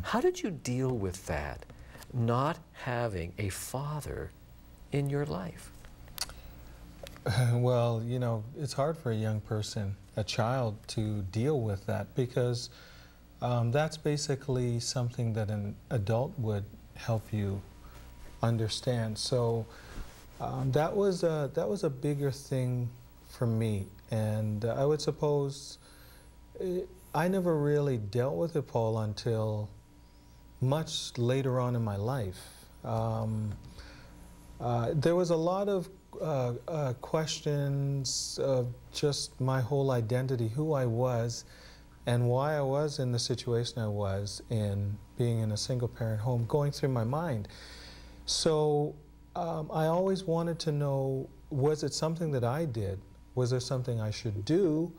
How did you deal with that, not having a father in your life? Well, you know, it's hard for a young person, a child, to deal with that because that's basically something that an adult would help you understand. So that was a bigger thing for me, and I would suppose I never really dealt with it, Paul, until much later on in my life. There was a lot of questions of just my whole identity, who I was, and why I was in the situation I was in, being in a single-parent home, going through my mind. So I always wanted to know, was it something that I did? Was there something I should do?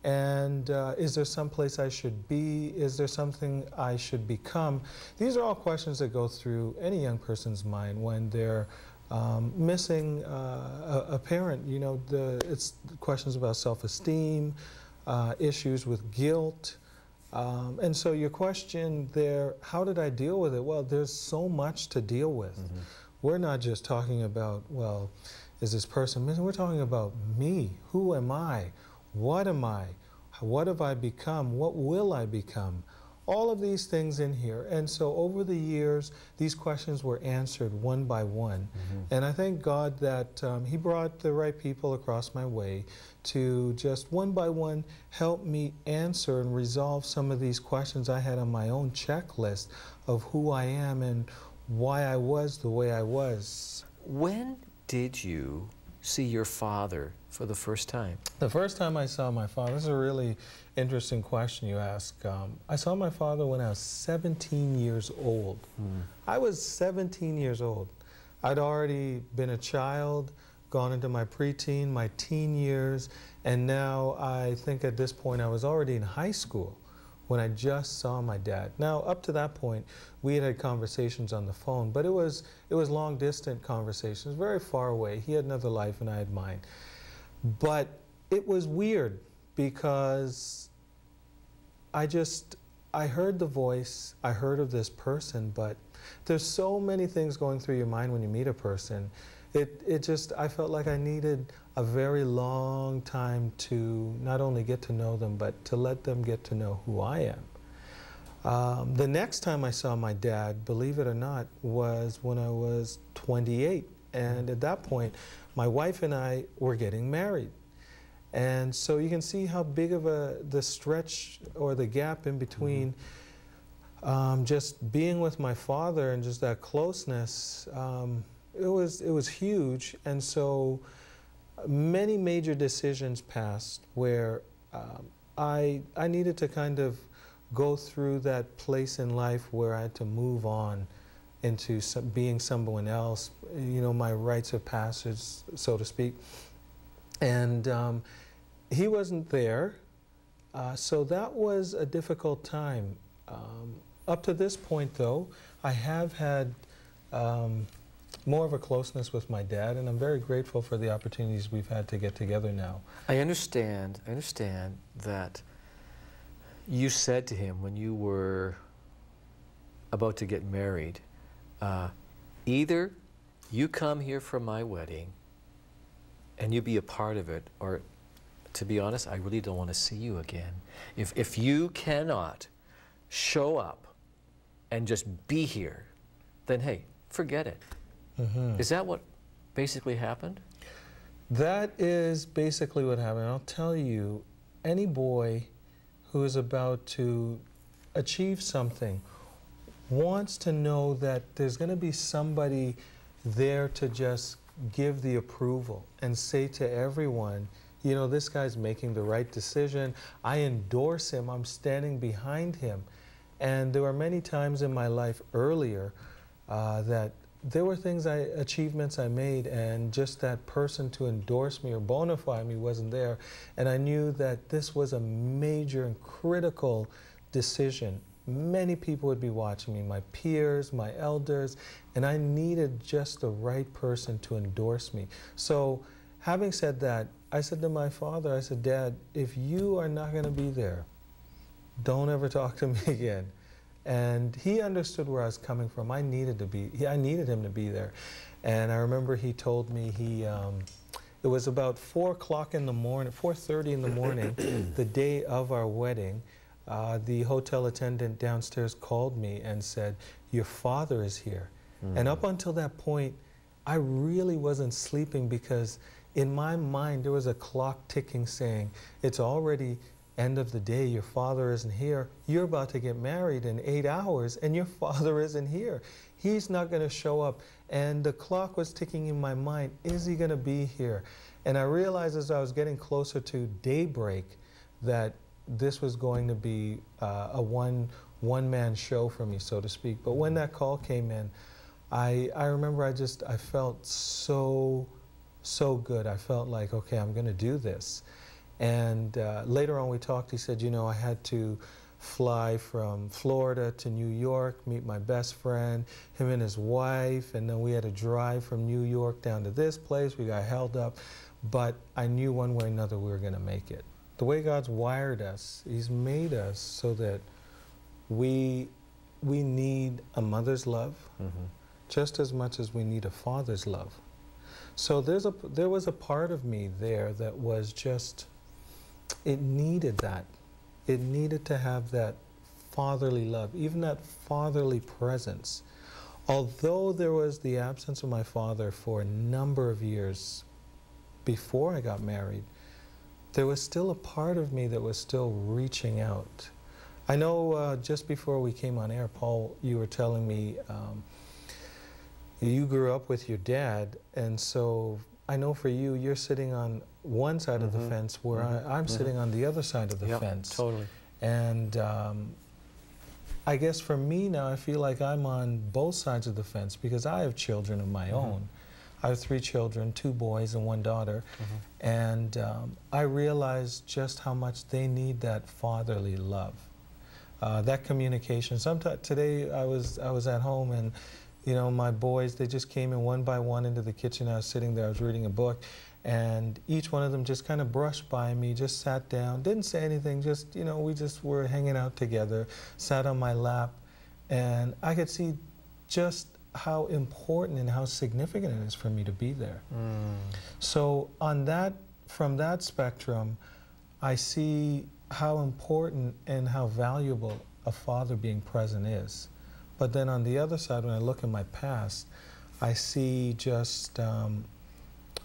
And is there some place I should be? Is there something I should become? These are all questions that go through any young person's mind when they're missing a parent. You know, it's questions about self-esteem, issues with guilt. And so your question there, how did I deal with it? Well, there's so much to deal with. We're not just talking about, well, is this person missing? We're talking about me. Who am I? What am I? What have I become? What will I become? All of these things in here. And so over the years, these questions were answered one by one. And I thank God that He brought the right people across my way to just one by one help me answer and resolve some of these questions I had on my own checklist of who I am and why I was the way I was. When did you see your father for the first time? The first time I saw my father, this is a really interesting question you ask. I saw my father when I was 17 years old. I was 17 years old. I'd already been a child, gone into my preteen, my teen years, and now I think at this point I was already in high school when I just saw my dad. Now, up to that point, we had conversations on the phone, but it was long distance conversations, very far away. He had another life and I had mine. But it was weird because I heard the voice, I heard of this person, but there's so many things going through your mind when you meet a person. I felt like I needed a very long time to not only get to know them, but to let them get to know who I am. The next time I saw my dad, believe it or not, was when I was 28. And at that point, my wife and I were getting married. And so you can see how big of the stretch or the gap in between just being with my father and just that closeness, it was huge. And so many major decisions passed where I needed to kind of go through that place in life where I had to move on into being someone else, you know, my rites of passage, so to speak. And he wasn't there, so that was a difficult time. Up to this point, though, I have had more of a closeness with my dad, and I'm very grateful for the opportunities we've had to get together now. I understand that you said to him when you were about to get married, either you come here for my wedding and you be a part of it, or to be honest, I really don't want to see you again. If you cannot show up and just be here, then hey, forget it. Is that what basically happened? That is basically what happened. I'll tell you, any boy who is about to achieve something wants to know that there's going to be somebody there to just give the approval and say to everyone, you know, this guy's making the right decision. I endorse him. I'm standing behind him. And there were many times in my life earlier that there were achievements I made, and just that person to endorse me or bona fide me wasn't there. And I knew that this was a major and critical decision. Many people would be watching me, my peers, my elders, and I needed just the right person to endorse me. So having said that, I said to my father, I said, Dad, if you are not going to be there, don't ever talk to me again. And he understood where I was coming from. I needed him to be there. And I remember he told me it was about 4 o'clock in the morning, 4:30 in the morning, the day of our wedding. The hotel attendant downstairs called me and said, "Your father is here." And up until that point, I really wasn't sleeping, because in my mind there was a clock ticking saying, it's already end of the day, your father isn't here. You're about to get married in 8 hours and your father isn't here. He's not going to show up. And the clock was ticking in my mind, is he going to be here? And I realized as I was getting closer to daybreak that this was going to be a one-man show for me, so to speak. But when that call came in, I remember I felt so good. I felt like, okay, I'm going to do this. And later on we talked, he said, you know, I had to fly from Florida to New York, meet my best friend, him and his wife, and then we had to drive from New York down to this place. We got held up, but I knew one way or another we were going to make it. The way God's wired us, He's made us so that we need a mother's love just as much as we need a father's love. So there was a part of me there that was just, it needed that. It needed to have that fatherly love, even that fatherly presence. Although there was the absence of my father for a number of years before I got married, there was still a part of me that was still reaching out. I know just before we came on air, Paul, you were telling me you grew up with your dad, and so I know for you, you're sitting on one side of the fence where I'm sitting on the other side of the fence. Totally. And I guess for me now, I feel like I'm on both sides of the fence because I have children of my own. I have 3 children, 2 boys and 1 daughter. And I realize just how much they need that fatherly love, that communication. Sometimes today I was at home, and you know, my boys, they just came in one by one into the kitchen. I was sitting there, I was reading a book, and each one of them just kind of brushed by me, just sat down, didn't say anything, just, you know, we just were hanging out together, sat on my lap, and I could see just how important and how significant it is for me to be there. So from that spectrum, I see how important and how valuable a father being present is. But then on the other side, when I look in my past, I see just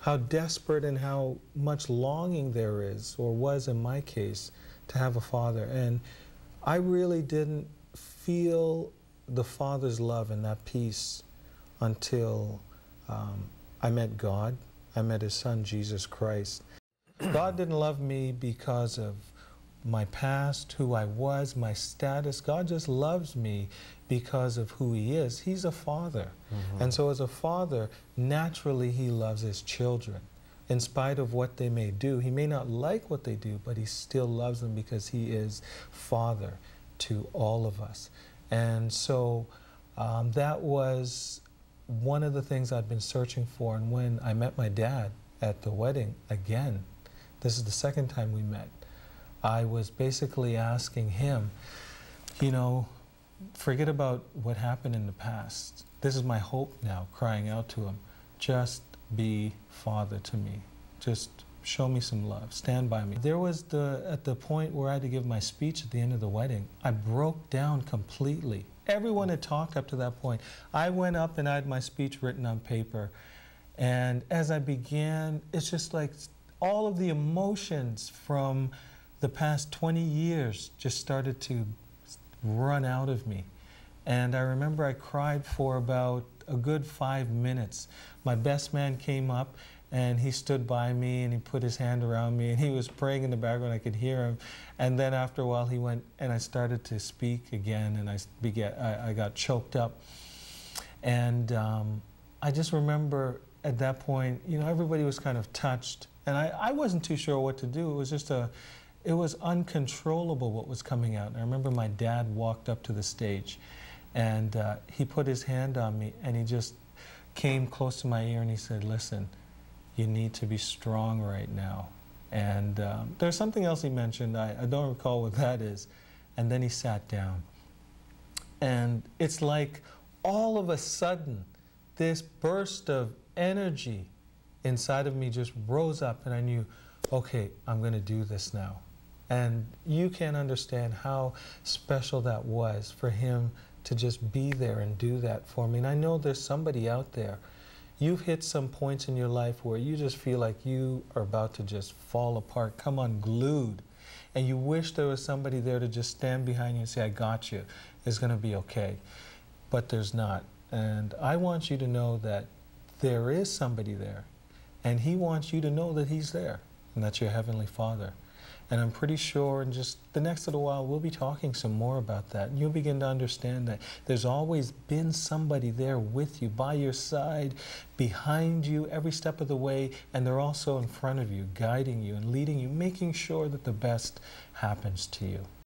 how desperate and how much longing there is, or was in my case, to have a father. And I really didn't feel the Father's love and that peace until I met God. I met His Son, Jesus Christ. God didn't love me because of my past, who I was, my status. God just loves me because of who He is. He's a father. And so as a father, naturally He loves His children. In spite of what they may do, He may not like what they do, but He still loves them because He is Father to all of us. And so that was one of the things I'd been searching for. And when I met my dad at the wedding again, this is the second time we met, I was basically asking him, you know, forget about what happened in the past. This is my hope now, crying out to him. Just be Father to me. Just show me some love. Stand by me. There was at the point where I had to give my speech at the end of the wedding, I broke down completely. Everyone had talked up to that point. I went up and I had my speech written on paper. And as I began, it's just like all of the emotions from the past 20 years just started to run out of me. And I remember I cried for about a good 5 minutes. My best man came up and he stood by me and he put his hand around me and he was praying in the background. I could hear him. And then after a while he went and I started to speak again, and I got choked up. And I just remember at that point, you know, everybody was kind of touched, and I wasn't too sure what to do. It was just it was uncontrollable what was coming out. And I remember my dad walked up to the stage and he put his hand on me and he just came close to my ear and he said, listen, you need to be strong right now. And there's something else he mentioned, I don't recall what that is. And then he sat down. And it's like all of a sudden, this burst of energy inside of me just rose up, and I knew, okay, I'm going to do this now. And you can't understand how special that was for him to just be there and do that for me. And I know there's somebody out there. You've hit some points in your life where you just feel like you are about to just fall apart, come unglued. And you wish there was somebody there to just stand behind you and say, I got you. It's going to be okay. But there's not. And I want you to know that there is somebody there. And he wants you to know that he's there. And that's your Heavenly Father. And I'm pretty sure in just the next little while, we'll be talking some more about that. And you'll begin to understand that there's always been somebody there with you, by your side, behind you, every step of the way. And they're also in front of you, guiding you and leading you, making sure that the best happens to you.